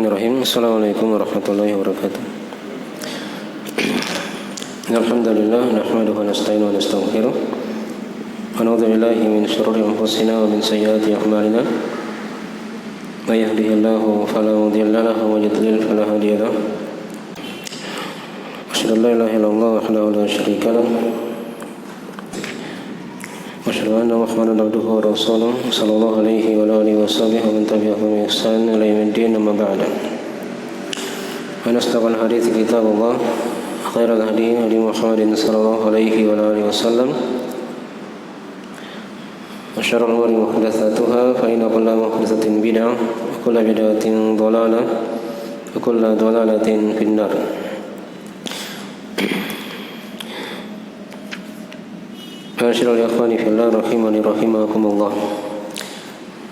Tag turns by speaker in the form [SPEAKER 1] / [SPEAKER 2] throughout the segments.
[SPEAKER 1] Bismillahirrahmanirrahim. Assalamualaikum warahmatullahi wabarakatuh. Alhamdulillah nahmaduhu wa nasta'inuhu wa nastaghfiruh. Wa na'udzu billahi min shururi anfusina wa min sayyiati a'malina. May yahdihillahu fala mudilla lahu wa may yudlil fala hadiya lahu. Asyhadu an la ilaha illallah wahdahu la syarika lahu. Asyhadu anna Muhammadan abduhu wa rasuluh sallallahu alaihi wa alihi washabihi wa man tabi'ahum bi ihsan ila yaumiddin amma ba'du. Wa nastaqal hadits kitabullah khairal hadi hadi Muhammadin sallallahu alaihi wa alihi wasallam wa syarrul umuri muhdatsatuha fa inna kulla muhdatsatin bid'ah wa kulla bid'atin dhalalah wa kulla dhalalatin finnar. Masyaallah ikhwani fillah rahimani rahimakumullah.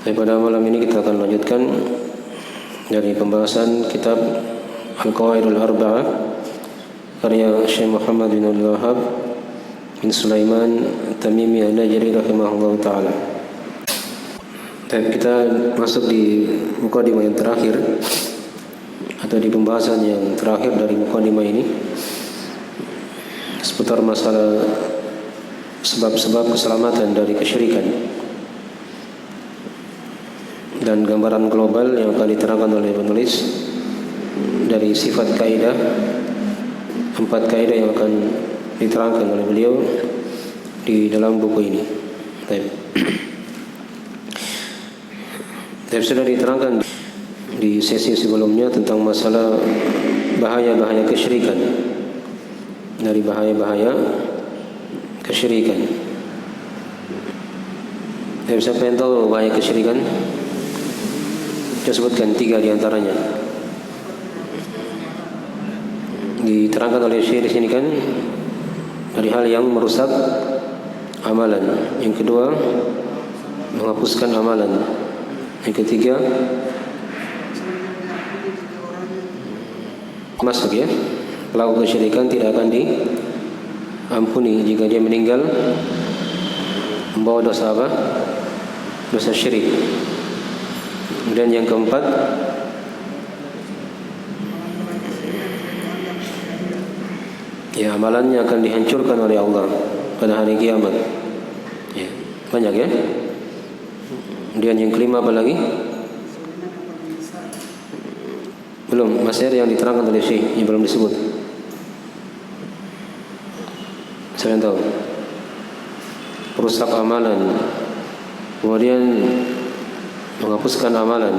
[SPEAKER 1] Pada malam ini kita akan lanjutkan dari pembahasan kitab Al-Qawaidul Arba'ah karya Syekh Muhammad bin Abdul Wahhab bin Sulaiman Tamimi An-Najri rahimahullah taala. Kita masuk di mukadimah yang terakhir atau di pembahasan yang terakhir dari mukadimah ini seputar masalah sebab-sebab keselamatan dari kesyirikan dan gambaran global yang akan diterangkan oleh penulis dari sifat kaidah, 4 kaidah yang akan diterangkan oleh beliau di dalam buku ini. Tapi sudah diterangkan di sesi sebelumnya tentang masalah bahaya-bahaya kesyirikan, dari bahaya-bahaya kesyirikan. Siapa yang tahu bahaya kesyirikan? Saya sebutkan 3 di antaranya. Diterangkan oleh Syekh di sini kan dari hal yang merusak amalan. Yang kedua, menghapuskan amalan. Yang ketiga, masuk ya, pelaku kesyirikan tidak akan diampuni jika dia meninggal membawa dosa apa? Dosa syirik. Dan yang keempat, ya, amalannya akan dihancurkan oleh Allah pada hari kiamat. Ya, banyak ya. Kemudian yang kelima apa lagi? Belum, masih ada yang diterangkan oleh Syekh yang belum disebut. Saya tahu. Perusak amalan. Kemudian menghapuskan amalan.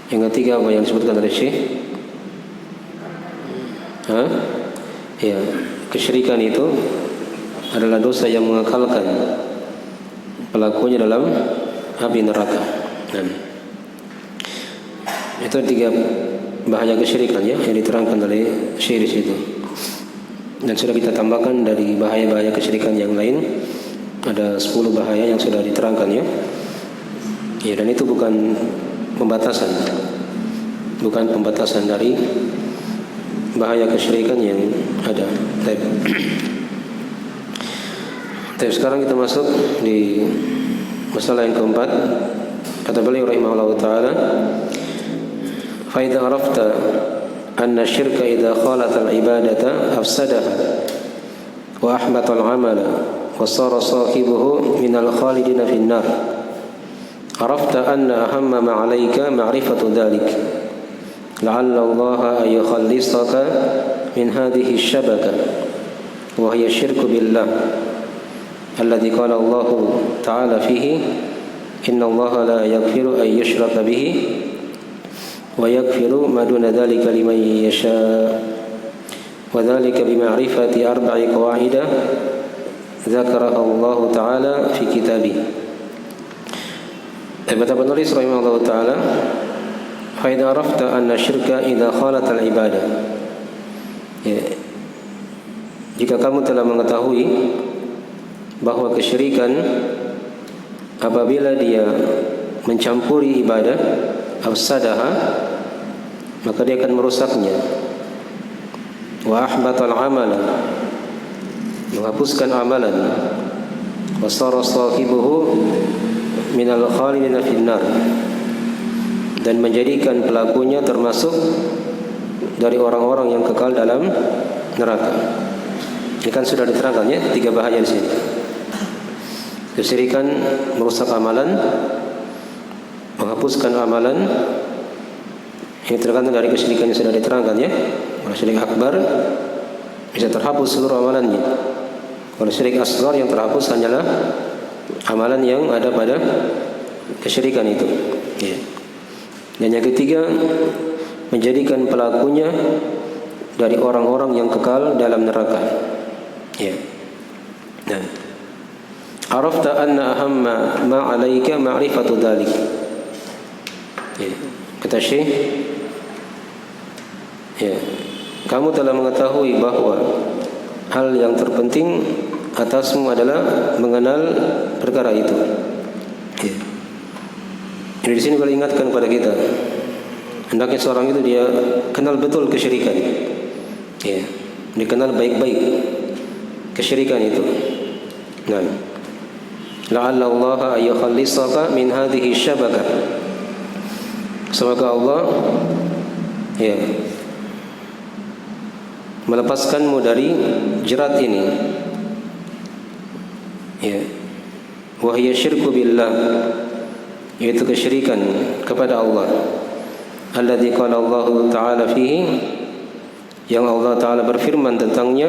[SPEAKER 1] Yang ketiga apa yang disebutkan oleh Syekh? Ya, kesyirikan itu adalah dosa yang mengekalkan pelakunya dalam api neraka. Itu 3 bahaya kesyirikan ya yang diterangkan oleh Syekh di situ. Dan sudah kita tambahkan dari bahaya-bahaya kesyirikan yang lain ada 10 bahaya yang sudah diterangkan ya. Ya, dan itu bukan pembatasan. Bukan pembatasan dari bahaya kesyirikan yang ada. Tapi sekarang kita masuk di masalah yang keempat. Kata beliau rahimahullah taala, fa idza arafta anna syirka idza khalata al-ibadata afsadaha wa ahbata al-amala wa sara sahibuhu min al-khalidina fi an-nar. Arafta anna ahamma ma 'alayka ma'rifatu dhalik. La'alla Allah ay yukhallisaka min hadhihi asy-syabaka wa hiya syirku billah alladhi qala Allah ta'ala fihi inna Allah la yaghfiru ay yushraka bihi wa yaghfiru ma duna dhalika liman yasha wa dhalika bima'rifati 4 qawaid dzakaraha Allah ta'ala fi kitabih. Kata penulis rahimahullah ta'ala, fa idza arafta anna syirka idza khalat al-ibadah. Ya, jika kamu telah mengetahui bahwa kesyirikan apabila dia mencampuri ibadah afsadaha, maka dia akan merusaknya. Wa ahbatal amala, menghapuskan amalan. Wa sara sahibuhu minal khalidina finnar, dan menjadikan pelakunya termasuk dari orang-orang yang kekal dalam neraka. Ini kan sudah diterangkan ya, 3 bahaya di sini. Kesyirikan merusak amalan, menghapuskan amalan. Ini tergantung dari kesyirikan yang sudah diterangkan ya. Kalau syirik akbar bisa terhapus seluruh amalannya. Kalau syirik asghar yang terhapus hanyalah amalan yang ada pada kesyirikan itu. Ya. Dan yang ketiga, menjadikan pelakunya dari orang-orang yang kekal dalam neraka. Ya. Nah, arafta anna ahamma ma 'alaika ma'rifatu dzalik. Ya. Kata Syekh, ya, kamu telah mengetahui bahwa hal yang terpenting atasmu adalah mengenal perkara itu. Ya. Jadi di sini beliau ingatkan kepada kita, hendaknya seorang itu dia kenal betul kesyirikan. Ya, dikenal baik-baik kesyirikan itu. Nah, la'alla Allah ayyukhallisaka min hadhihi syabakah. Semoga Allah ya melepaskanmu dari jerat ini. Ya. Wa hiya syirku billah, yaitu kesyirikan kepada Allah. Alladzi qala Allah Ta'ala fihi, yang Allah Ta'ala berfirman tentangnya,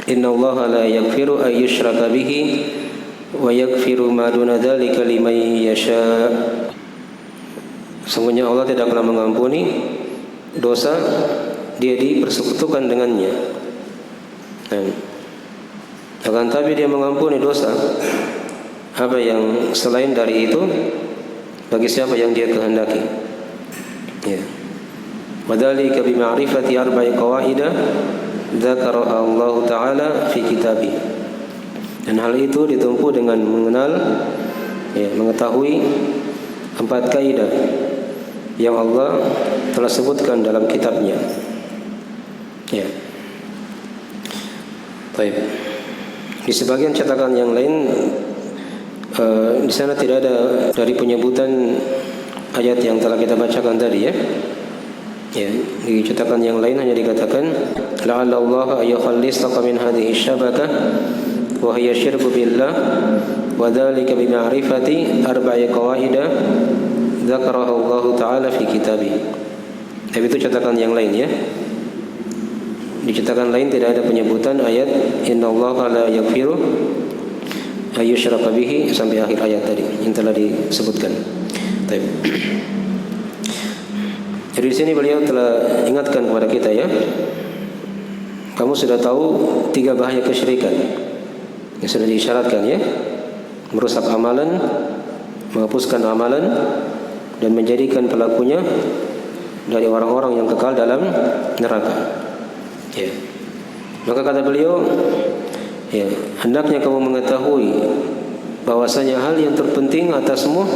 [SPEAKER 1] innallaha la yaghfiru ay yushraka bihi wa yaghfiru ma duna dzalika liman yasha. Sungguhnya Allah tidak pernah mengampuni dosa dia dipersekutukan dengannya. Akan tapi dia mengampuni dosa apa yang selain dari itu bagi siapa yang dia kehendaki. Ya. Wadzalika bima'rifati arba'i qawaida dzakaraha Allah Ta'ala fi kitabih. Dan hal itu ditempuh dengan mengenal, ya, mengetahui 4 kaidah yang Allah telah sebutkan dalam kitabnya. Ya. Baik. Di sebagian cetakan yang lain di sana tidak ada dari penyebutan ayat yang telah kita bacakan tadi ya. Ya, di cetakan yang lain hanya dikatakan la'alla Allah ayyukhallisaka min hadhihi syabakah wa hiya syirku billah wa dzalika bima'rifati arba'i qawaida dzakaraha Allah Ta'ala fi kitabih. Tapi itu cetakan yang lain ya. Di cetakan lain tidak ada penyebutan ayat innallaha la yaghfiru ayyushraka bihi sampai akhir ayat tadi yang telah disebutkan. Baik. Jadi di sini beliau telah ingatkan kepada kita ya. Kamu sudah tahu 3 bahaya kesyirikan yang sudah diisyaratkan ya. Merusak amalan, menghapuskan amalan, dan menjadikan pelakunya dari orang-orang yang kekal dalam neraka. Ya. Maka kata beliau, ya, hendaknya kamu mengetahui bahwasanya hal yang terpenting atasmu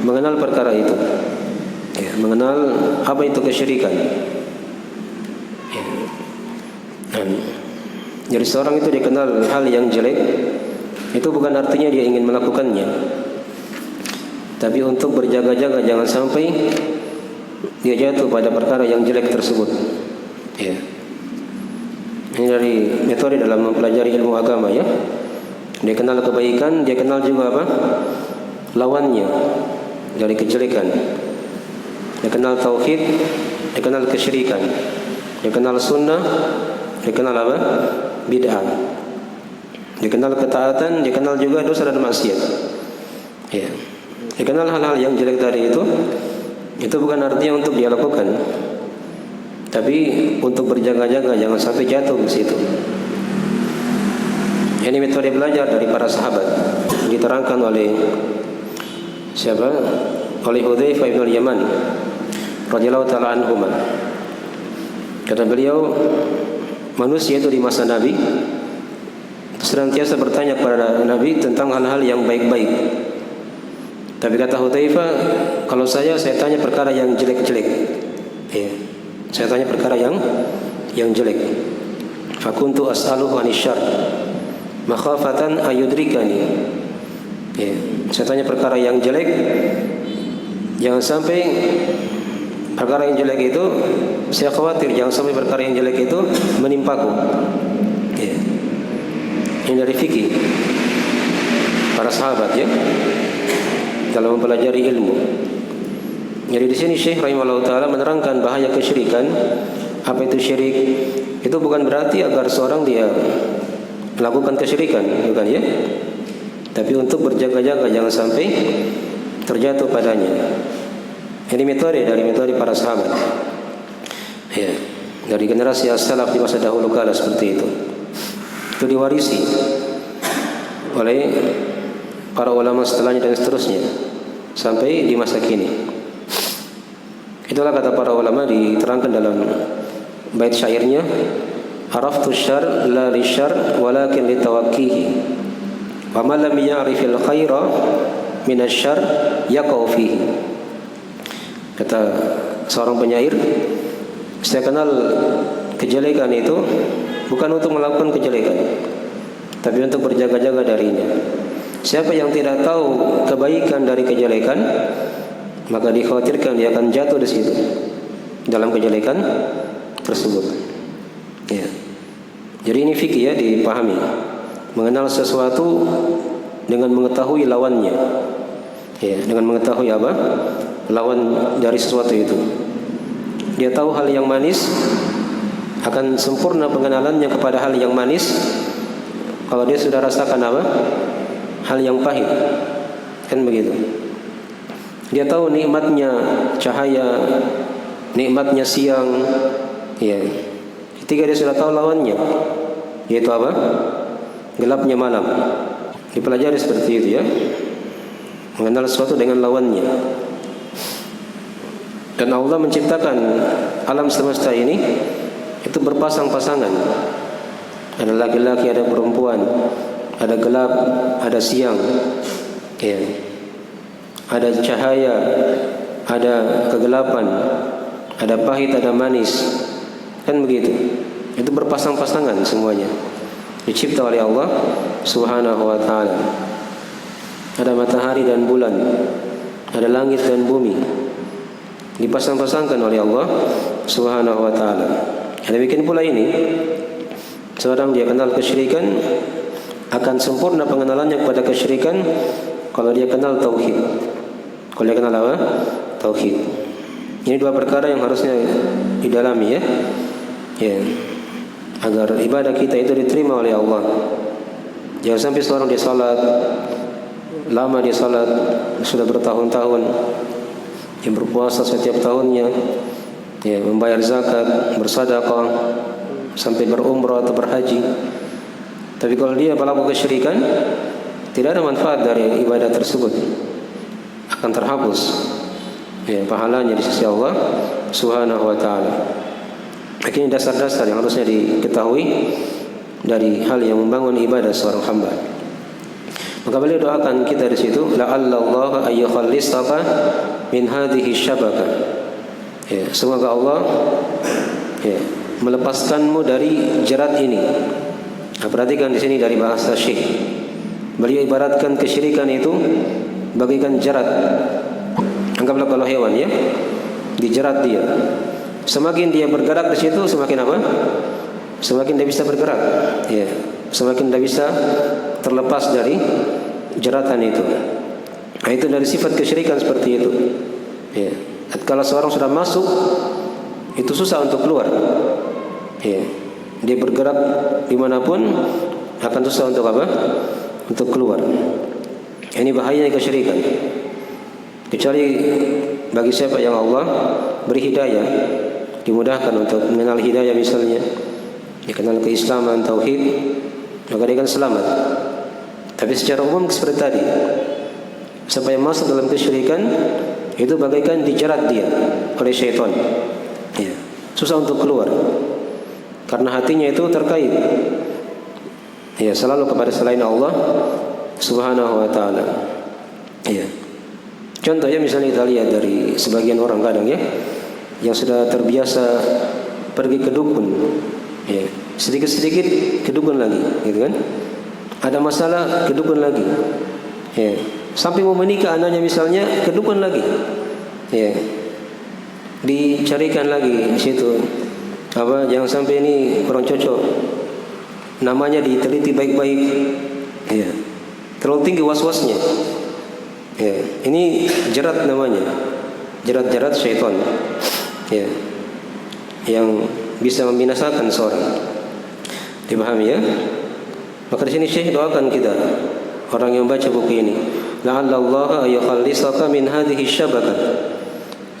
[SPEAKER 1] mengenal perkara itu. Ya, mengenal apa itu kesyirikan. Ya. Jadi seorang itu dikenal hal yang jelek, itu bukan artinya dia ingin melakukannya, tapi untuk berjaga-jaga jangan sampai dia jatuh pada perkara yang jelek tersebut. Ya. Ini dari metode dalam mempelajari ilmu agama ya. Dia kenal kebaikan, dia kenal juga apa? Lawannya dari kejelekan. Dia kenal tauhid, dia kenal kesyirikan. Dia kenal sunnah, dia kenal apa? Bid'ah. Dia kenal ketaatan, dia kenal juga dosa dan maksiat. Ya. Dia kenal hal-hal yang jelek tadi itu bukan artinya untuk dia lakukan, tapi untuk berjaga-jaga jangan sampai jatuh ke situ. Ini metode belajar dari para sahabat diterangkan oleh siapa? Oleh Hudzaifah bin Yaman radhiyallahu taala anhuma. Kata beliau, manusia itu di masa Nabi senantiasa bertanya kepada Nabi tentang hal-hal yang baik-baik. Tapi kata Hudzaifah, kalau saya tanya perkara yang jelek-jelek. Ya. Saya tanya perkara yang jelek. Fakuntu as'aluhu anisyarr makhafatan ayudrikani. Ya. Saya tanya perkara yang jelek Jangan sampai perkara yang jelek itu, saya khawatir jangan sampai perkara yang jelek itu menimpaku. Ya. Ini dari fikih para sahabat ya, dalam mempelajari ilmu. Jadi di sini Syekh rahimahullah taala menerangkan bahaya kesyirikan. Apa itu syirik? Itu bukan berarti agar seorang dia melakukan kesyirikan, bukan ya? Tapi untuk berjaga-jaga jangan sampai terjatuh padanya. Ini metode dari metode para sahabat. Ya, dari generasi as-salaf di masa dahulu kala seperti itu. Itu diwarisi oleh para ulama setelahnya dan seterusnya sampai di masa kini. Itulah kata para ulama diterangkan dalam bait syairnya, araftu syarr la li syarr walakin li tawakkihi wa man lam ya'rifil khaira min asy-syarr yaqau fihi. Kata seorang penyair, saya kenal kejelekan itu bukan untuk melakukan kejelekan, tapi untuk berjaga-jaga darinya. Siapa yang tidak tahu kebaikan dari kejelekan, maka dikhawatirkan dia akan jatuh di situ dalam kejelekan tersebut. Ya. Jadi ini fikih ya, dipahami. Mengenal sesuatu dengan mengetahui lawannya. Ya, dengan mengetahui apa? Lawan dari sesuatu itu. Dia tahu hal yang manis, akan sempurna pengenalannya kepada hal yang manis kalau dia sudah rasakan apa? Hal yang pahit. Kan begitu. Dia tahu nikmatnya cahaya, nikmatnya siang, ya. Ketika dia sudah tahu lawannya, yaitu apa? Gelapnya malam. Dipelajari seperti itu ya. Mengenal sesuatu dengan lawannya. Dan Allah menciptakan alam semesta ini itu berpasang-pasangan. Ada laki-laki, ada perempuan, ada gelap, ada siang, ya. Ada cahaya, ada kegelapan, ada pahit, ada manis. Kan begitu. Itu berpasang-pasangan semuanya. Dicipta oleh Allah Subhanahu wa taala. Ada matahari dan bulan, ada langit dan bumi. Dipasang-pasangkan oleh Allah Subhanahu wa taala. Demikian pula ini, seorang dia kenal kesyirikan, akan sempurna pengenalannya kepada kesyirikan kalau dia kenal tauhid. Kalau dia kenal apa? Tauhid. Ini dua perkara yang harusnya didalami ya. Ya. Agar ibadah kita itu diterima oleh Allah. Jangan sampai seorang dia salat, lama dia salat, sudah bertahun-tahun, yang berpuasa setiap tahunnya, ya, membayar zakat, bersedekah, sampai berumrah atau berhaji. Tapi kalau dia pelaku kesyirikan, tidak ada manfaat dari ibadah tersebut, akan terhapus ya, pahalanya di sisi Allah Subhanahu wa taala. Ini dasar-dasar yang harusnya diketahui dari hal yang membangun ibadah seorang hamba. Maka beliau doakan kita di situ, la'allallah ayyukhallisaka min hadhihi syabaka. Ya, semoga Allah ya, melepaskanmu dari jerat ini. Nah, perhatikan di sini dari bahasa Syekh. Beliau ibaratkan kesyirikan itu bagaikan jerat. Anggaplah kalau hewan ya, dijerat dia. Semakin dia bergerak di situ, semakin apa? Semakin dia bisa bergerak. Ya, semakin dia bisa terlepas dari jeratan itu. Nah, itu dari sifat kesyirikan seperti itu. Ya, kalau seorang sudah masuk, itu susah untuk keluar. Ya, dia bergerak dimanapun akan susah untuk apa? Untuk keluar. Ini bahayanya kesyirikan. Kecuali bagi siapa yang Allah beri hidayah, dimudahkan untuk mengenal hidayah misalnya, dikenal keislaman, tauhid, maka dia akan selamat. Tapi secara umum seperti tadi, siapa yang masuk dalam kesyirikan itu bagaikan dijerat dia oleh syaitan. Ya, susah untuk keluar. Karena hatinya itu terkait ya selalu kepada selain Allah Subhanahu wa taala. Ya. Contohnya misalnya kita lihat dari sebagian orang kadang ya, yang sudah terbiasa pergi ke dukun. Ya, sedikit-sedikit ke dukun lagi, gitu kan? Ada masalah ke dukun lagi. Ya, sampai mau menikah anaknya misalnya ke dukun lagi. Ya. Dicarikan lagi di situ. Jangan sampai ini kurang cocok. Namanya diteliti baik-baik. Ya. Terlalu tinggi was-wasnya. Ya. Ini jerat namanya. Jerat-jerat syaitan. Ya. Yang bisa membinasakan seorang. Dipahami ya? Maka di sini Syekh doakan kita orang yang baca buku ini, la'allallaha ayukhallisaka min hadhihi syabakah.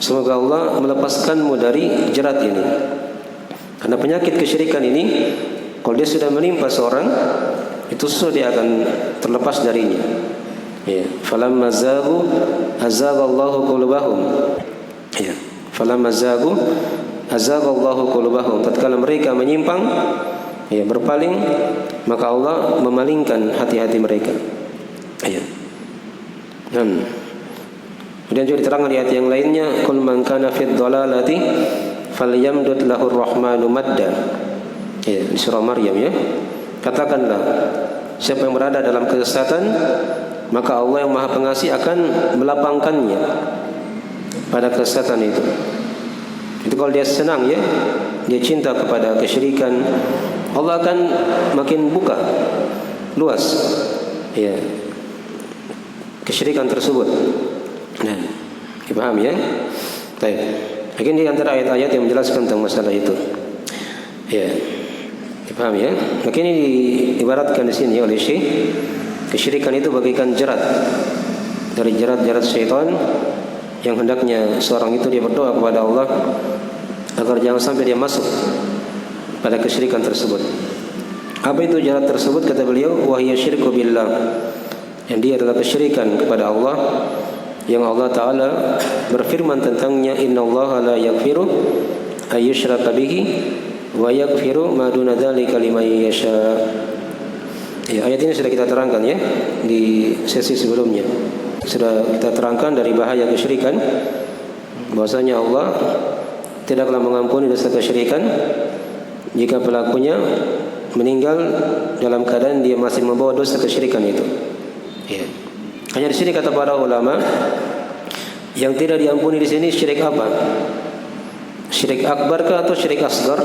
[SPEAKER 1] Semoga Allah melepaskanmu dari jerat ini. Karena penyakit kesyirikan ini kalau dia sudah menimpa seorang, itu susah dia akan terlepas darinya. Ya, falamma zagu azaghallahu qulubahum. Ya, falamma zagu azaghallahu qulubahum. Tatkala mereka menyimpang, ya, berpaling, maka Allah memalingkan hati-hati mereka. Ya. Kemudian juga diterangkan di ayat yang lainnya, qul man kana fid dhalalati falyamdud lahur rahmanu madda. Ya, di surah Maryam ya. Katakanlah, siapa yang berada dalam kesesatan, maka Allah yang Maha Pengasih akan melapangkannya pada kesesatan itu. Itu kalau dia senang ya, dia cinta kepada kesyirikan, Allah akan makin buka luas ya kesyirikan tersebut. Nah, dipahami ya? Baik. Mungkin di antara ayat-ayat yang menjelaskan tentang masalah itu. Ya. Dipahami ya? Mungkin ini diibaratkan di sini oleh Syekh, kesyirikan itu bagaikan jerat dari jerat-jerat syaitan yang hendaknya seorang itu dia berdoa kepada Allah agar jangan sampai dia masuk pada kesyirikan tersebut. Apa itu jerat tersebut? Kata beliau, wahiyya syirku billah. Yang dia adalah kesyirikan kepada Allah, yang Allah Ta'ala berfirman tentangnya, innallaha la yaghfiru ayyushraka bihi wa yaghfiru ma duna dzalika liman yasha. Ya, ayat ini sudah kita terangkan ya di sesi sebelumnya. Sudah kita terangkan dari bahaya kesyirikan, bahwasanya Allah tidaklah mengampuni dosa kesyirikan jika pelakunya meninggal dalam keadaan dia masih membawa dosa kesyirikan itu. Ya. Hanya di sini kata para ulama, yang tidak diampuni di sini syirik apa? Syirik akbar kah atau syirik asgar?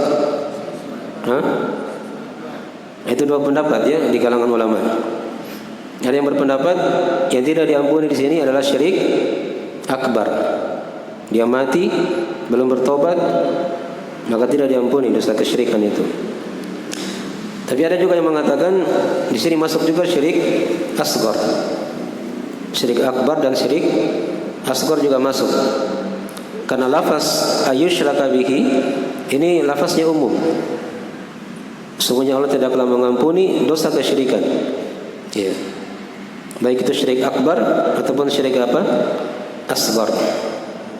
[SPEAKER 1] Itu dua pendapat ya di kalangan ulama. Ada yang berpendapat yang tidak diampuni di sini adalah syirik akbar. Dia mati belum bertobat, maka tidak diampuni dosa kesyirikan itu. Tapi ada juga yang mengatakan di sini masuk juga syirik asgar. Syirik akbar dan syirik asgar juga masuk. Karena lafaz ayyushraka bihi ini lafaznya umum. Sungguhnya Allah tidaklah mengampuni dosa kesyirikan. Ya. Baik itu syirik akbar ataupun syirik apa? Asgar.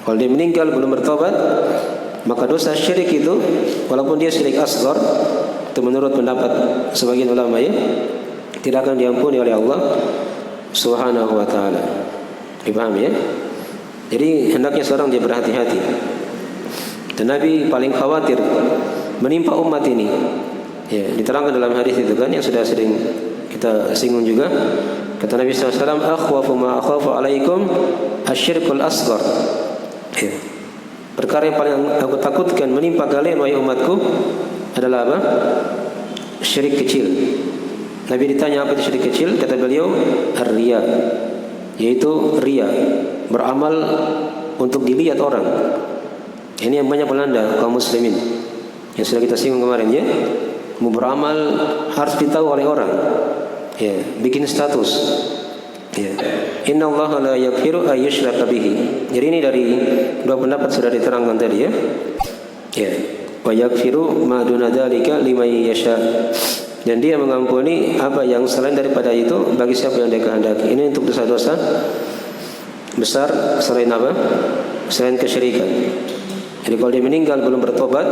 [SPEAKER 1] Kalau dia meninggal belum bertobat, maka dosa syirik itu walaupun dia syirik asgar, itu menurut pendapat sebagian ulama ya, tidak akan diampuni oleh Allah Subhanahu wa ta'ala. Dipahami ya? Jadi hendaknya seorang dia berhati-hati. Dan Nabi paling khawatir menimpa umat ini. Ya, diterangkan dalam hadis itu kan yang sudah sering kita singgung juga. Kata Nabi SAW, akhwafu ma akhafu alaikum asyirkul asghar. Ya. Perkara yang paling aku takutkan menimpa kalian wahai umatku adalah apa? Syirik kecil. Nabi ditanya apa itu syirik kecil, kata beliau ar-riya, yaitu riya, beramal untuk dilihat orang. Ini yang banyak melanda kaum muslimin yang sudah kita singgung kemarin ya. Mau beramal harus ditahu oleh orang. Ya, bikin status. Ya. Innallaha la yaghfiru ayyushraka bihi. Jadi ini dari dua pendapat sudah diterangkan tadi ya. Ya. Wa yaghfiru ma duna dzalika liman yasha. Dan dia mengampuni apa yang selain daripada itu bagi siapa yang dia kehendaki. Ini untuk dosa-dosa besar selain apa? Selain kesyirikan. Jadi kalau dia meninggal belum bertobat,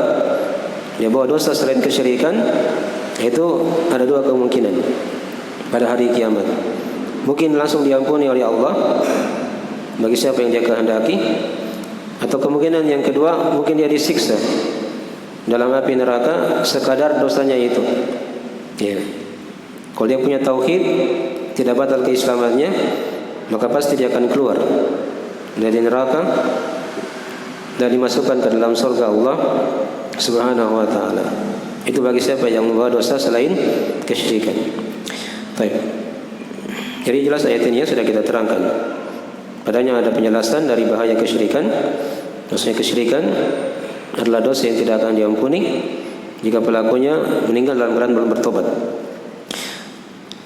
[SPEAKER 1] dia bawa dosa selain kesyirikan, itu ada dua kemungkinan pada hari kiamat. Mungkin langsung diampuni oleh Allah bagi siapa yang dia kehendaki, atau kemungkinan yang kedua mungkin dia disiksa dalam api neraka sekadar dosanya itu. Ya. Kalau dia punya tauhid, tidak batal keislamannya, maka pasti dia akan keluar dari neraka dan dimasukkan ke dalam surga Allah Subhanahu wa taala. Itu bagi siapa yang membawa dosa selain kesyirikan. Baik. Jadi jelas ayat ini sudah kita terangkan. Padanya ada penjelasan dari bahaya kesyirikan. Maksudnya kesyirikan adalah dosa yang tidak akan diampuni jika pelakunya meninggal dalam keadaan belum bertobat.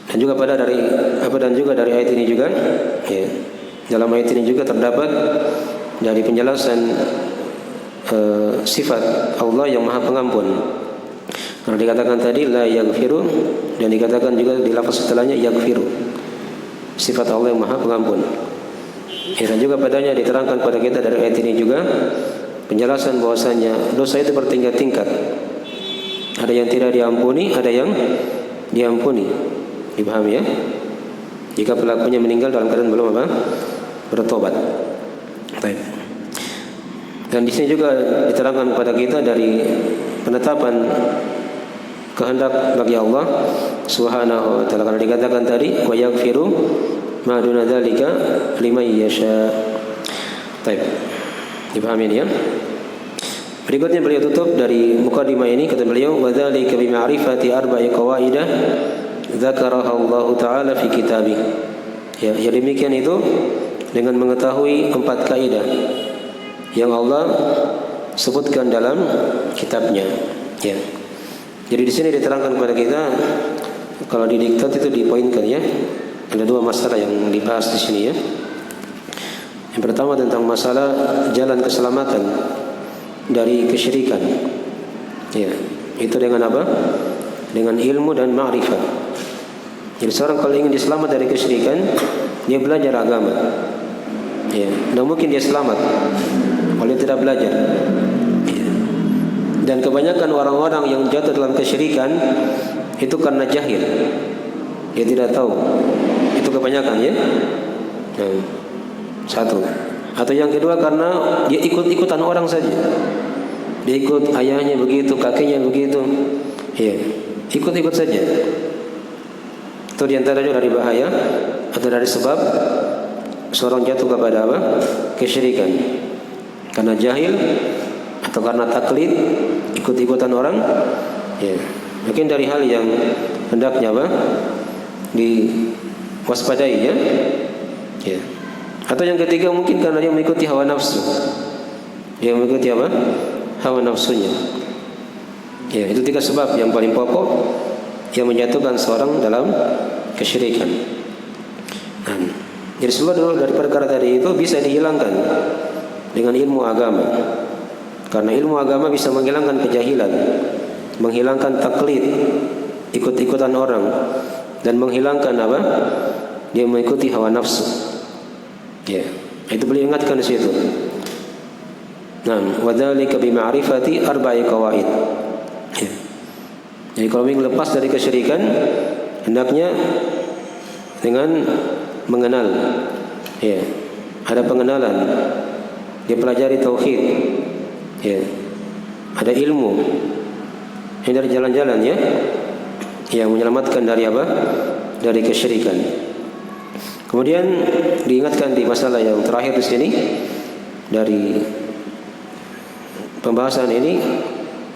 [SPEAKER 1] Dan juga dari ayat ini juga, ya, dalam ayat ini juga terdapat dari penjelasan sifat Allah yang Maha Pengampun. Karena dikatakan tadi la yaghfiru, dan dikatakan juga di lafaz setelahnya yaghfiru. Sifat Allah yang Maha Pengampun. Ya, dan juga padanya diterangkan pada kita dari ayat ini juga penjelasan bahwasanya dosa itu bertingkat-tingkat. Ada yang tidak diampuni, ada yang diampuni. Dipahami ya? Jika pelakunya meninggal dalam keadaan belum bertobat. Baik. Dan di sini juga diterangkan kepada kita dari penetapan kehendak bagi Allah Subhanahu wa taala. Karena dikatakan tadi wa yaghfiru ma duna dzalika liman yasha. Baik. Dipahami ini ya? Berikutnya beliau tutup dari mukadimah ini, kata beliau wa dzalika bi ma'rifati arba'i qawaidah dzakaraha Allah taala fi kitabih. Ya, yang demikian itu dengan mengetahui 4 kaidah yang Allah sebutkan dalam kitabnya. Ya. Jadi di sini diterangkan kepada kita, kalau di diktat itu dipoinkan ya. Ada 2 masalah yang dibahas di sini ya. Yang pertama tentang masalah jalan keselamatan dari kesyirikan. Ya, itu dengan apa? Dengan ilmu dan ma'rifat. Jadi seorang kalau ingin diselamat dari kesyirikan, dia belajar agama. Ya, tidak mungkin dia selamat kalau tidak belajar. Ya. Dan kebanyakan orang-orang yang jatuh dalam kesyirikan itu karena jahil. Dia tidak tahu. Itu kebanyakan ya. Nah, satu. Atau yang kedua karena dia ikut-ikutan orang saja. Dia ikut ayahnya begitu, kakeknya begitu. Ya, ikut-ikut saja. Itu diantaranya dari bahaya atau dari sebab seorang jatuh kepada apa? Kesyirikan. Karena jahil atau karena taklid, ikut-ikutan orang. Ya, mungkin dari hal yang hendaknya apa? Diwaspadai ya. Ya. Atau yang ketiga mungkin karena dia mengikuti hawa nafsu. Dia mengikuti apa? Hawa nafsunya. Ya, itu 3 sebab yang paling pokok yang menjatuhkan seorang dalam kesyirikan. Jadi seluruh dari perkara tadi itu bisa dihilangkan dengan ilmu agama. Karena ilmu agama bisa menghilangkan kejahilan, menghilangkan taklid, ikut-ikutan orang, dan menghilangkan apa? Dia mengikuti hawa nafsu. Ya, itu beliau ingatkan di situ. Nah, wa dzalika bi ma'rifati arba'i qawaid. Ya. Jadi kalau ingin lepas dari kesyirikan, hendaknya dengan mengenal. Ya, ada pengenalan. Dia pelajari tauhid. Ya, ada ilmu. Ini dari jalan-jalan ya, yang menyelamatkan dari apa? Dari kesyirikan. Kemudian diingatkan di masalah yang terakhir di sini dari pembahasan ini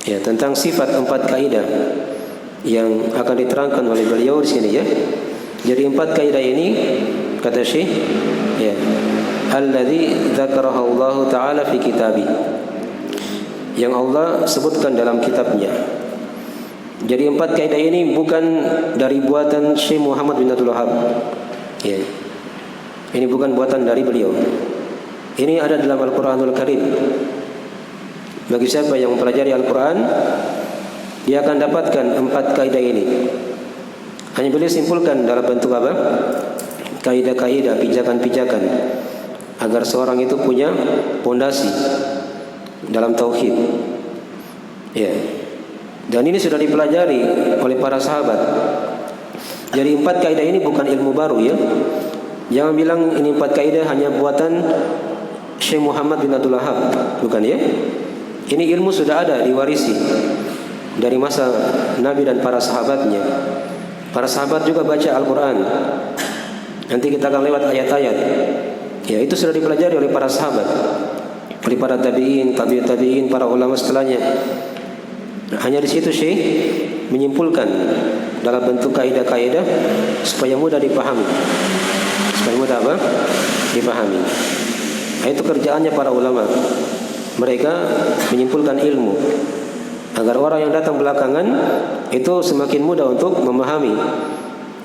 [SPEAKER 1] ya, tentang sifat 4 kaidah yang akan diterangkan oleh beliau di sini ya. Jadi 4 kaidah ini kata Syekh ya, alladzi dzakaraha Allah taala fi kitabih, yang Allah sebutkan dalam kitabnya. Jadi 4 kaidah ini bukan dari buatan Syekh Muhammad bin Abdul Wahab. Ya. Ini bukan buatan dari beliau. Ini ada dalam Al-Qur'anul Karim. Bagi siapa yang mempelajari Al-Quran, dia akan dapatkan 4 kaidah ini. Hanya beliau simpulkan dalam bentuk apa? Kaidah-kaidah, pijakan-pijakan, agar seorang itu punya pondasi dalam tauhid. Ya. Dan ini sudah dipelajari oleh para sahabat. Jadi 4 kaidah ini bukan ilmu baru ya. Jangan bilang ini 4 kaidah hanya buatan Syekh Muhammad bin Abdul Wahab, bukan ya. Ini ilmu sudah ada, diwarisi dari masa Nabi dan para sahabatnya. Para sahabat juga baca Al-Quran. Nanti kita akan lewat ayat-ayat. Ya, itu sudah dipelajari oleh para sahabat. oleh para tabi'in, tabi'ut tabi'in, para ulama setelahnya. Hanya di situ Syekh menyimpulkan dalam bentuk kaidah-kaidah supaya mudah dipahami. Supaya mudah apa? Dipahami. Itu kerjaannya para ulama. Mereka menyimpulkan ilmu agar orang yang datang belakangan itu semakin mudah untuk memahami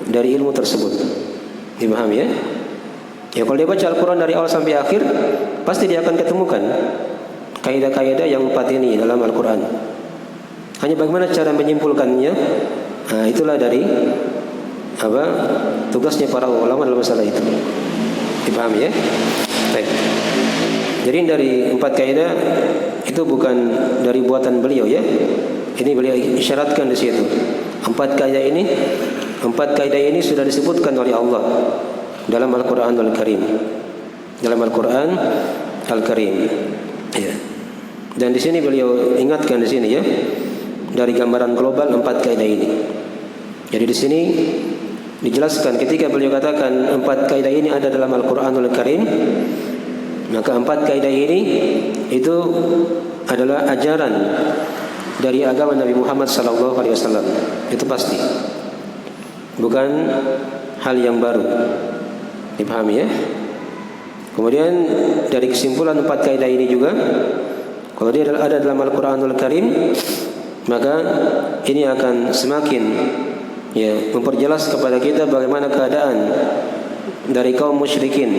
[SPEAKER 1] dari ilmu tersebut. Dipahami ya? Ya, kalau dia baca Al-Quran dari awal sampai akhir, pasti dia akan ketemukan kaidah-kaidah yang 4 ini dalam Al-Quran. Hanya bagaimana cara menyimpulkannya, nah, itulah dari apa tugasnya para ulama dalam masalah itu. Dipahami ya? Baik. Jadi dari 4 kaidah itu bukan dari buatan beliau ya. Ini beliau isyaratkan di situ. 4 kaidah ini sudah disebutkan oleh Allah dalam Al-Qur'anul Karim. Dalam Al-Qur'an Al-Karim. Ya. Dan di sini beliau ingatkan di sini ya, dari gambaran global 4 kaidah ini. Jadi di sini dijelaskan ketika beliau katakan 4 kaidah ini ada dalam Al-Qur'anul Karim, maka 4 kaidah ini itu adalah ajaran dari agama Nabi Muhammad SAW. Itu pasti, bukan hal yang baru. Dipahami ya? Kemudian dari kesimpulan 4 kaidah ini juga, kalau dia ada dalam Al-Qur'anul Karim, maka ini akan semakin ya memperjelas kepada kita bagaimana keadaan dari kaum musyrikin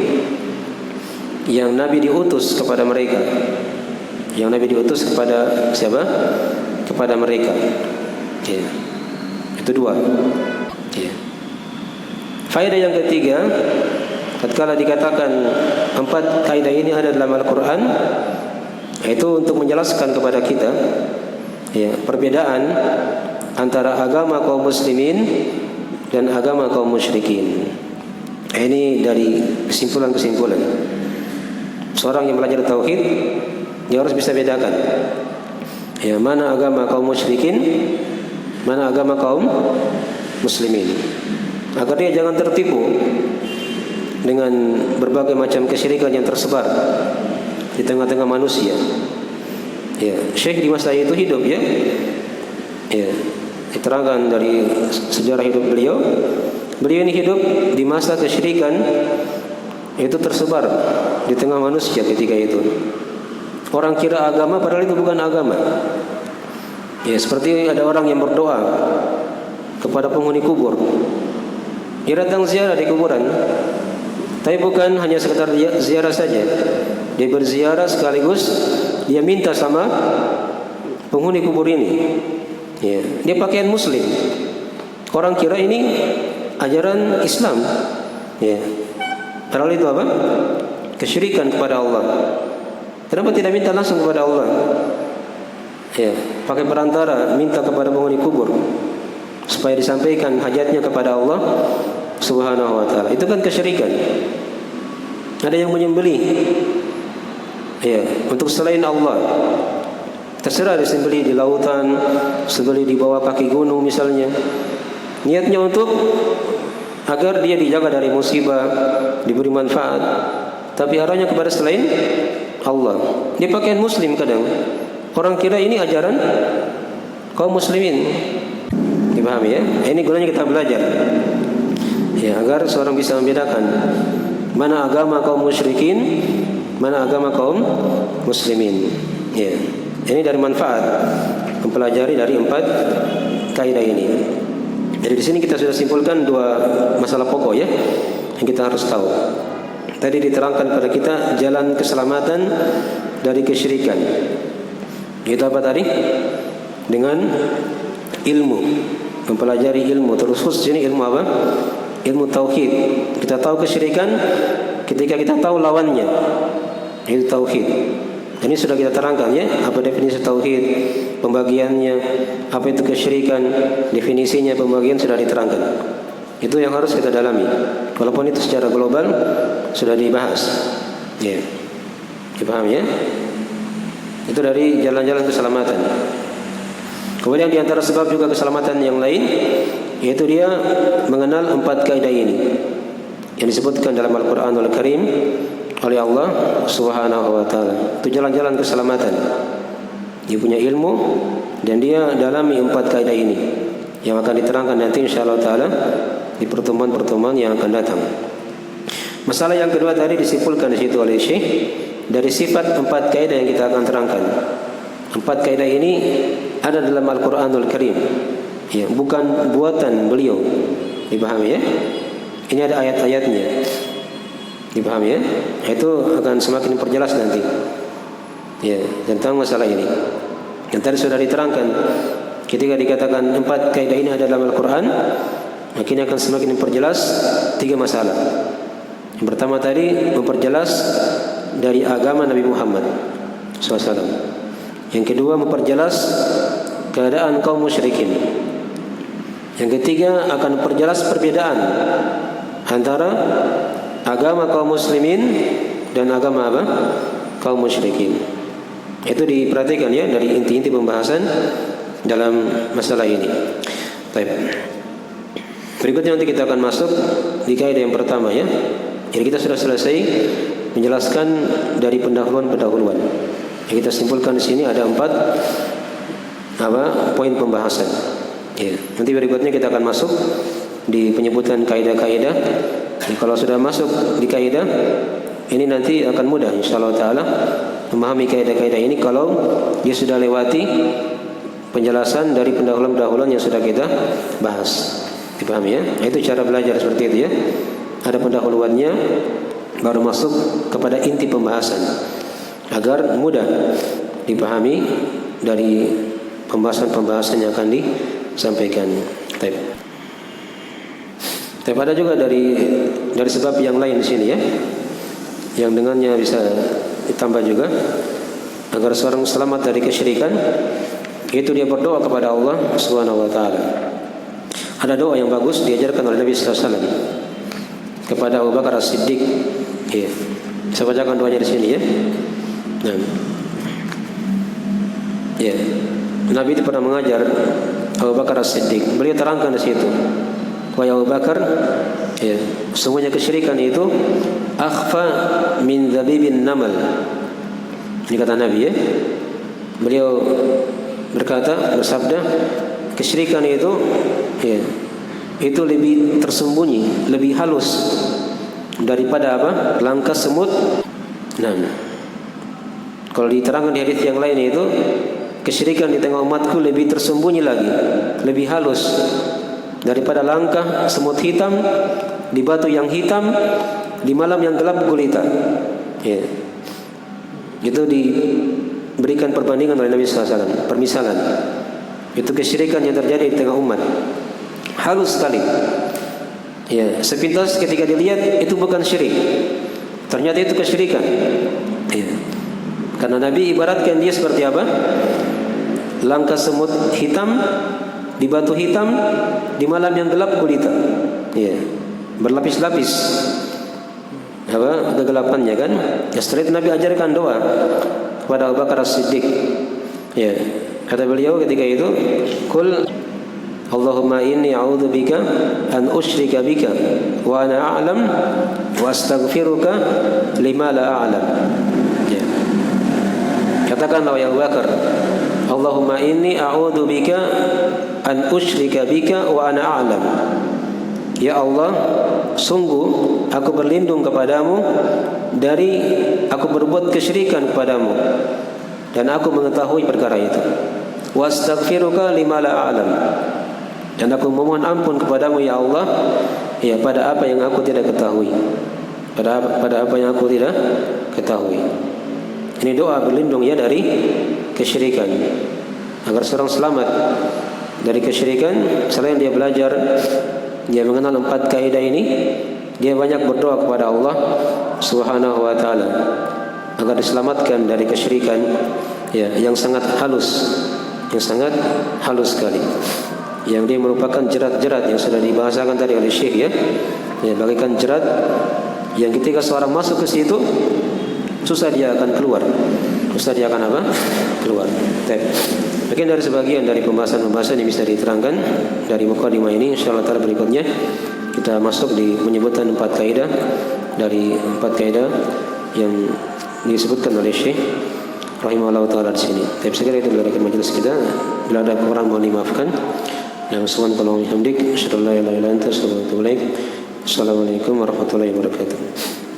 [SPEAKER 1] yang Nabi diutus kepada mereka. Yang Nabi diutus kepada siapa? Kepada mereka. Ya. Itu 2. Ya. Faedah yang ketiga, tatkala dikatakan 4 kaidah ini ada dalam Al-Quran, itu untuk menjelaskan kepada kita ya, perbedaan antara agama kaum muslimin dan agama kaum musyrikin. Ini dari kesimpulan-kesimpulan. Seorang yang belajar tauhid, dia harus bisa bedakan ya, mana agama kaum musyrikin, mana agama kaum muslimin, agar dia jangan tertipu dengan berbagai macam kesyirikan yang tersebar di tengah-tengah manusia. Ya, Syekh di masa itu hidup ya. Ya, diterangkan dari sejarah hidup beliau. Beliau ini hidup di masa kesyirikan itu tersebar di tengah manusia ketika itu. Orang kira agama padahal itu bukan agama. Ya, seperti ada orang yang berdoa kepada penghuni kubur. Dia datang ziarah di kuburan, tapi bukan hanya sekedar ziarah saja. Dia berziarah sekaligus dia minta sama penghuni kubur ini. Ya, dia pakaian muslim. Orang kira ini ajaran Islam. Ya. Padahal itu apa? Kesyirikan kepada Allah. Kenapa tidak minta langsung kepada Allah? Ya, pakai perantara, minta kepada penghuni kubur supaya disampaikan hajatnya kepada Allah Subhanahu wa taala. Itu kan kesyirikan. Ada yang menyembelih ya, untuk selain Allah. Terserah disembelih di lautan, sembelih di bawah kaki gunung misalnya. Niatnya untuk agar dia dijaga dari musibah, diberi manfaat, tapi arahnya kepada selain Allah. Dia pakaian muslim kadang. Orang kira ini ajaran kaum muslimin. Dipahami ya? Ini gunanya kita belajar. Ya, agar seorang bisa membedakan mana agama kaum musyrikin, mana agama kaum muslimin. Ya. Ini dari manfaat mempelajari dari 4 kaidah ini. Jadi di sini kita sudah simpulkan 2 masalah pokok ya, yang kita harus tahu. Tadi diterangkan pada kita jalan keselamatan dari kesyirikan. Itu apa tadi? Dengan ilmu, mempelajari ilmu. Terus khusus ini ilmu apa? Ilmu tauhid. Kita tahu kesyirikan ketika kita tahu lawannya. Itu tauhid. Ini sudah kita terangkan ya, apa definisi tauhid, pembagiannya, apa itu kesyirikan, definisinya, pembagian sudah diterangkan. Itu yang harus kita dalami. Walaupun itu secara global sudah dibahas. Ya. Dipahami ya? Itu dari jalan-jalan keselamatan. Kemudian di antara sebab juga keselamatan yang lain, yaitu dia mengenal 4 kaidah ini yang disebutkan dalam Al-Qur'anul Karim. oleh Allah Subhanahu wa taala. Itu jalan-jalan keselamatan. Dia punya ilmu dan dia dalami 4 kaidah ini yang akan diterangkan nanti insyaallah taala di pertemuan-pertemuan yang akan datang. Masalah yang kedua tadi disimpulkan di situ oleh Syekh dari sifat 4 kaidah yang kita akan terangkan. 4 kaidah ini ada dalam Al-Qur'anul Karim. Ya, bukan buatan beliau. Dipahami ya? Ini ada ayat-ayatnya. Dipahami ya? Itu akan semakin perjelas nanti. Ya, tentang masalah ini. Yang tadi sudah diterangkan ketika dikatakan 4 kaidah ini ada dalam Al-Qur'an, maka ini akan semakin memperjelas 3 masalah. Yang pertama tadi memperjelas dari agama Nabi Muhammad SAW. Yang kedua memperjelas keadaan kaum musyrikin. Yang ketiga akan memperjelas perbedaan antara agama kaum muslimin dan agama apa? Kaum musyrikin. Itu diperhatikan ya dari inti-inti pembahasan dalam masalah ini. Baik. Berikutnya nanti kita akan masuk di kaidah yang pertama ya. Jadi kita sudah selesai menjelaskan dari pendahuluan-pendahuluan. Yang kita simpulkan di sini ada 4 poin pembahasan. Ya. Nanti berikutnya kita akan masuk di penyebutan kaidah-kaidah. Jadi kalau sudah masuk di kaidah ini nanti akan mudah insyaallah taala memahami kaidah-kaidah ini kalau dia sudah lewati penjelasan dari pendahuluan-pendahuluan yang sudah kita bahas. Dipahami ya? Itu cara belajar seperti itu ya. Ada pendahuluannya baru masuk kepada inti pembahasan agar mudah dipahami dari pembahasan-pembahasan yang akan disampaikan. Tapi ada juga dari sebab yang lain di sini ya, yang dengannya bisa ditambah juga agar seorang selamat dari kesyirikan. Itu dia berdoa kepada Allah Subhanahu wa taala. Ada doa yang bagus diajarkan oleh Nabi sallallahu alaihi wasallam kepada Abu Bakar As-Siddiq. Ya. Saya bacakan doanya di sini ya. Nah. Ya. Nabi itu pernah mengajar Abu Bakar As-Siddiq. Beliau terangkan di situ. Wahai Abu Bakar, ya, sesungguhnya kesyirikan itu akhfa min dzabibin namal. Ini kata Nabi ya. Beliau bersabda, kesyirikan itu ya, itu lebih tersembunyi, lebih halus daripada langkah semut. Nah, kalau diterangkan di hadis yang lain itu kesyirikan di tengah umatku lebih tersembunyi lagi, lebih halus daripada langkah semut hitam di batu yang hitam di malam yang gelap gulita. Ya. Itu diberikan perbandingan oleh Nabi SAW, permisalan. Itu kesyirikan yang terjadi di tengah umat. Halus sekali. Ya, sepintas ketika dilihat itu bukan syirik. Ternyata itu kesyirikan. Ya. Karena Nabi ibaratkan dia seperti apa? Langkah semut hitam di batu hitam di malam yang gelap gulita. Ya. Berlapis-lapis kegelapannya kan. Ya, setelah itu Nabi ajarkan doa kepada Abu Bakar As-Siddiq. Ya. Kata beliau ketika itu, "Qul Allahumma inni a'udzubika an usyrika bika wa ana a'lam wa astaghfiruka lima la a'lam." Ya. Katakanlah ya Abu Bakar, Allahumma inni a'udzubika an usyrika bika wa ana a'lam. Ya Allah, sungguh aku berlindung kepadamu dari aku berbuat kesyirikan kepadamu dan aku mengetahui perkara itu. Wastaghfiruka lima la a'lam. Dan aku memohon ampun kepadamu ya Allah, ya pada apa yang aku tidak ketahui. Pada apa yang aku tidak ketahui. Ini doa berlindung ya dari kesyirikan. Agar seorang selamat dari kesyirikan, selain dia belajar, dia mengenal 4 kaidah ini, dia banyak berdoa kepada Allah Subhanahu wa taala agar diselamatkan dari kesyirikan ya yang sangat halus, sekali. Yang dia merupakan jerat-jerat yang sudah dibahasakan tadi oleh Syekh ya. Ya, bagaikan jerat yang ketika seorang masuk ke situ susah dia akan keluar. Keluar. Mungkin dari sebagian dari pembahasan-pembahasan yang bisa diterangkan dari mukadimah ini, insyaallah taala berikutnya kita masuk di penyebutan 4 kaidah dari 4 kaidah yang disebutkan oleh Syekh rahimahullah taala di sini. Tapi sekali itu dari majelis kita, bila ada kekurangan mohon dimaafkan. Yang subhanallah hamdik, asyhadu an la ilaha illa anta, astaghfiruka wa atubu ilaik. Assalamualaikum warahmatullahi wabarakatuh.